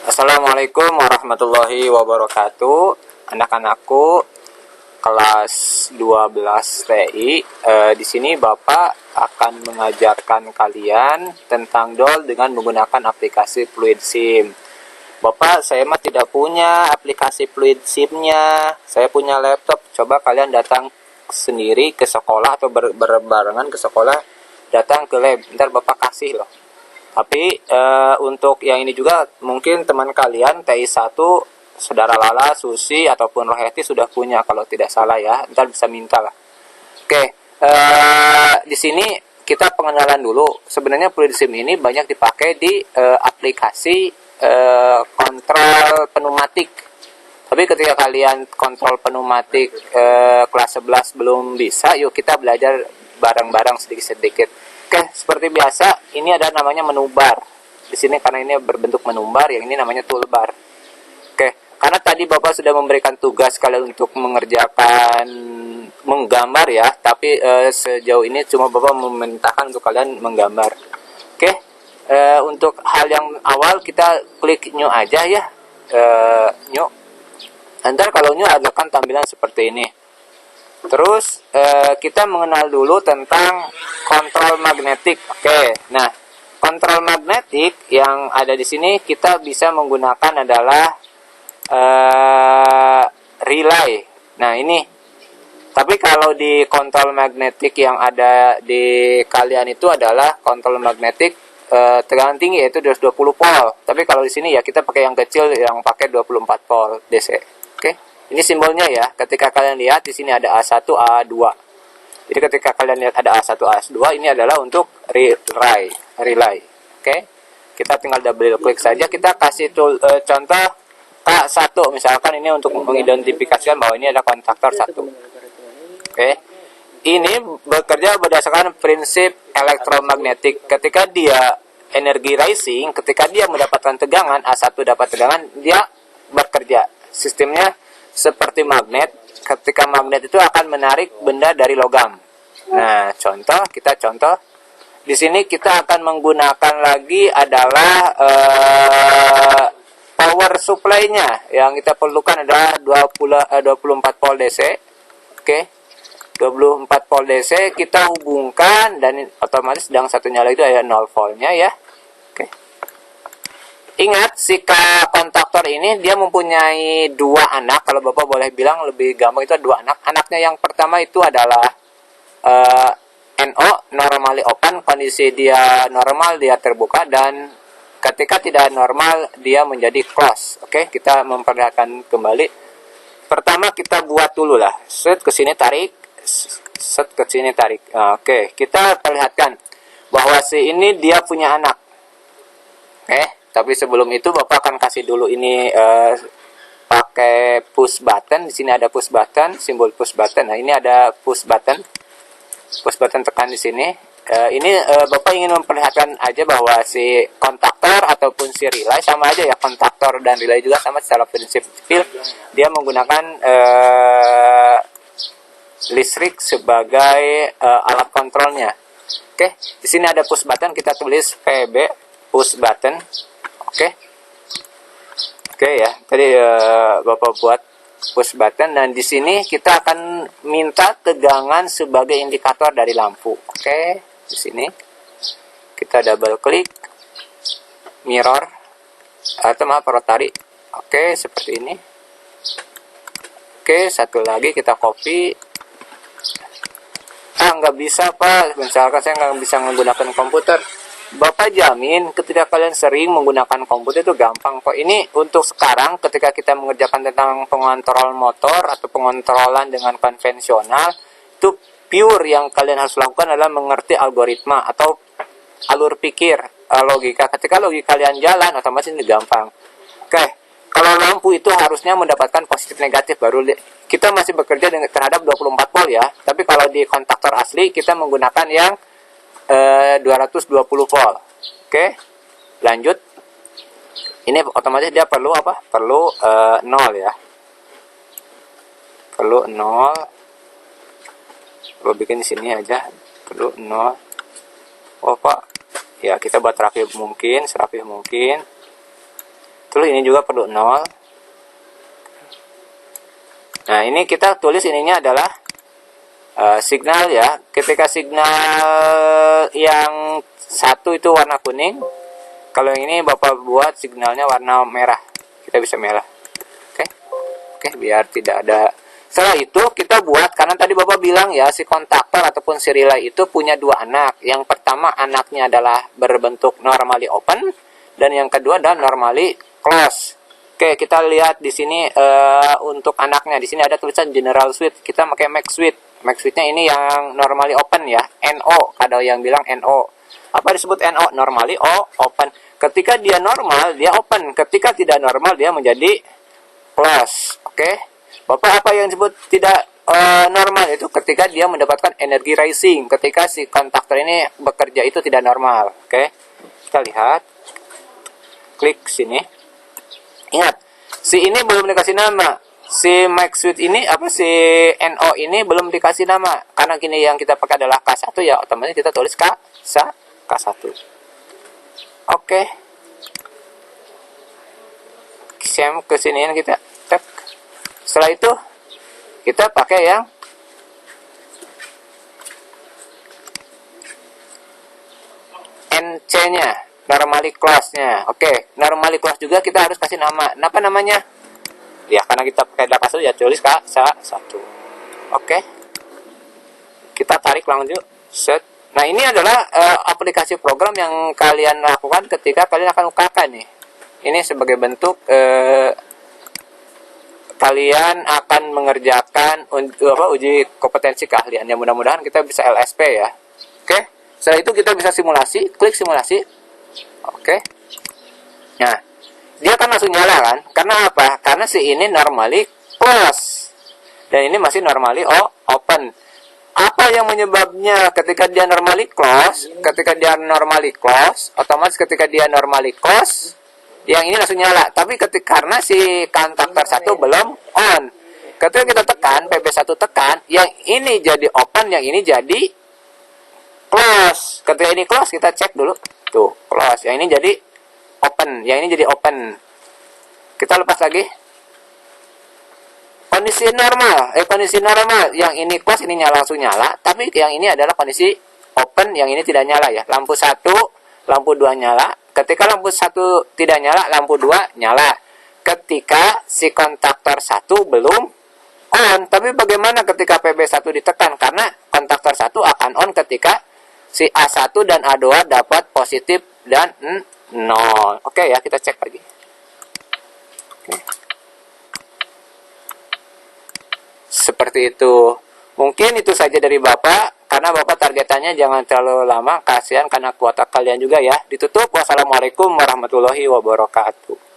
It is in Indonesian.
Assalamualaikum warahmatullahi wabarakatuh. Anak-anakku kelas 12 TI. Di sini Bapak akan mengajarkan kalian tentang DOL dengan menggunakan aplikasi Fluid SIM. Bapak, saya mah tidak punya aplikasi Fluid SIM-nya. Saya punya laptop. Coba kalian datang sendiri ke sekolah atau berbarengan ke sekolah, datang ke lab. Ntar Bapak kasih loh. Tapi untuk yang ini juga mungkin teman kalian TI 1, Saudara Lala, Susi ataupun Roheti sudah punya kalau tidak salah ya. Ntar bisa minta lah. Oke, di sini kita pengenalan dulu. Sebenarnya Fluid SIM ini banyak dipakai di aplikasi kontrol pneumatik. Tapi ketika kalian kontrol pneumatik kelas 11 belum bisa, yuk kita belajar bareng-bareng sedikit-sedikit. Oke, seperti biasa, ini ada namanya menu bar. Di sini karena ini berbentuk menu bar, yang ini namanya toolbar. Oke, karena tadi Bapak sudah memberikan tugas kalian untuk mengerjakan menggambar ya, tapi sejauh ini cuma Bapak memerintahkan untuk kalian menggambar. Oke, untuk hal yang awal kita klik new aja ya, new. Nanti kalau new akan tampilan seperti ini. Terus kita mengenal dulu tentang kontrol magnetik. Oke, nah kontrol magnetik yang ada di sini kita bisa menggunakan adalah relay. Nah ini, tapi kalau di kontrol magnetik yang ada di kalian itu adalah kontrol magnetik tegangan tinggi, yaitu 220 volt. Tapi kalau di sini ya kita pakai yang kecil yang pakai 24 volt DC. Oke. Ini simbolnya ya. Ketika kalian lihat di sini ada A1, A2. Jadi ketika kalian lihat ada A1, A2, ini adalah untuk relay. Oke. Kita tinggal double klik saja. Kita kasih contoh K1 misalkan, ini untuk mengidentifikasikan bahwa ini ada kontaktor 1. Oke. Ini bekerja berdasarkan prinsip elektromagnetik. Ketika dia energi rising, ketika dia mendapatkan tegangan, A1 dapat tegangan, dia bekerja. Sistemnya seperti magnet. Ketika magnet itu akan menarik benda dari logam. Nah, kita contoh. Di sini kita akan menggunakan lagi adalah power supply-nya. Yang kita perlukan adalah 24 volt DC. Oke. 24 volt DC kita hubungkan dan otomatis sedang satunya lagi itu ada 0 voltnya ya. Ingat, si kontaktor ini dia mempunyai dua anak. Kalau Bapak boleh bilang lebih gampang itu dua anak. Anaknya yang pertama itu adalah NO, normally open. Kondisi dia normal, dia terbuka. Dan ketika tidak normal, dia menjadi close. Oke, kita memperlihatkan kembali. Pertama kita buat dulu lah. Set ke sini tarik. Set ke sini tarik. Oke, kita perlihatkan bahwa si ini dia punya anak. Oke. Tapi sebelum itu Bapak akan kasih dulu ini pakai push button. Di sini ada push button, simbol push button. Nah, ini ada push button. Push button tekan di sini. Ini Bapak ingin memperlihatkan aja bahwa si kontaktor ataupun si relay sama aja ya. Kontaktor dan relay juga sama secara prinsip. Dia menggunakan listrik sebagai alat kontrolnya. Oke, di sini ada push button, kita tulis PB push button. Oke ya. Tadi Bapak buat push button dan di sini kita akan minta tegangan sebagai indikator dari lampu. Oke, di sini kita double klik mirror atau rotary. Oke, seperti ini. Oke, satu lagi kita copy. Nggak bisa Pak, misalkan saya nggak bisa menggunakan komputer. Bapak jamin ketika kalian sering menggunakan komputer itu gampang kok. Ini untuk sekarang ketika kita mengerjakan tentang pengontrol motor atau pengontrolan dengan konvensional, itu pure yang kalian harus lakukan adalah mengerti algoritma atau alur pikir, logika. Ketika logika kalian jalan, otomatis ini gampang. Oke, kalau lampu itu harusnya mendapatkan positif negatif baru kita masih bekerja terhadap 24 volt ya. Tapi kalau di kontaktor asli kita menggunakan yang 220 volt. Oke, lanjut. Ini otomatis dia perlu apa? Perlu 0 ya. Perlu 0. Perlu bikin di sini aja. Perlu 0. Oh Pak, ya kita buat serapih mungkin. Terus ini juga perlu 0. Nah, ini kita tulis ininya adalah signal ya. Ketika signal yang satu itu warna kuning, kalau yang ini Bapak buat signalnya warna merah. Kita bisa merah. Oke, biar tidak ada. Setelah itu kita buat, karena tadi Bapak bilang ya, si kontaktor ataupun si relay itu punya dua anak. Yang pertama anaknya adalah berbentuk normally open, dan yang kedua adalah normally close. Oke, kita lihat di sini untuk anaknya. Di sini ada tulisan general switch. Kita pakai max switch. Max switch-nya ini yang normally open ya, NO. Ada yang bilang NO. Apa disebut NO? Normally open. Ketika dia normal, dia open. Ketika tidak normal, dia menjadi close. Oke, Bapak apa yang disebut tidak normal itu ketika dia mendapatkan energi rising, ketika si kontaktor ini bekerja itu tidak normal. Oke, kita lihat, klik sini. Ingat, si ini belum dikasih nama, si max switch ini apa, si NO ini belum dikasih nama, karena gini yang kita pakai adalah K1 ya, otomatis kita tulis K1. Oke, ke sini kita tap. Setelah itu kita pakai yang NC-nya, normally close-nya. Oke, normally close juga kita harus kasih nama. Apa namanya? Ya, karena kita pakai data satu ya tulis K1. Oke. Kita tarik lanjut. Set. Nah, ini adalah aplikasi program yang kalian lakukan ketika kalian akan UKK nih. Ini sebagai bentuk kalian akan mengerjakan uji kompetensi keahlian. Ya, mudah-mudahan kita bisa LSP ya. Oke. Setelah itu kita bisa simulasi, klik simulasi. Oke. Nah, dia kan langsung nyala kan? Karena apa? Karena si ini normally close. Dan ini masih normally open. Apa yang menyebabnya ketika dia normally close? Ketika dia normally close, otomatis ketika dia normally close, yang ini langsung nyala. Tapi karena si kontaktor satu belum on. Ketika kita tekan, PB1 tekan, yang ini jadi open, yang ini jadi close. Ketika ini close, kita cek dulu. Tuh, close. Yang ini jadi open. Yang ini jadi open. Kita lepas lagi. Kondisi normal. Yang ini close, ini nyala, langsung nyala. Tapi yang ini adalah kondisi open, yang ini tidak nyala ya. Lampu 1, lampu 2 nyala. Ketika lampu 1 tidak nyala, lampu 2 nyala. Ketika si kontaktor 1 belum on. Tapi bagaimana ketika PB1 ditekan? Karena kontaktor 1 akan on ketika si A1 dan A2 dapat positif dan 0. Oke ya, kita cek lagi. Oke. Seperti itu. Mungkin itu saja dari Bapak. Karena Bapak targetannya jangan terlalu lama, kasihan karena kuota kalian juga ya. Ditutup. Wassalamualaikum warahmatullahi wabarakatuh.